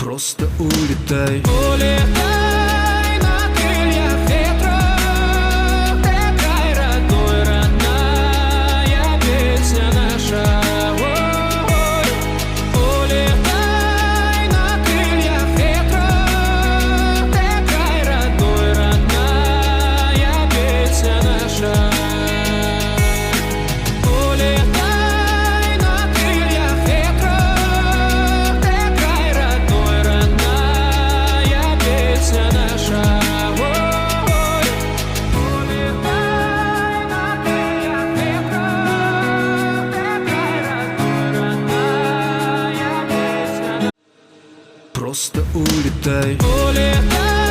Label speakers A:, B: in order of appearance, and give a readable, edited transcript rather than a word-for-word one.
A: Просто улетай.
B: Улетай на крыльях ветра, такая родной, родная песня наша. Ой, улетай на крыльях ветра, такая родной, родная песня наша. Улетай на крыльях ветра, такая родной, родная песня наша. Ой, улетай на крыльях ветра, такая родной, родная песня.
A: Просто улетай.
B: Улетай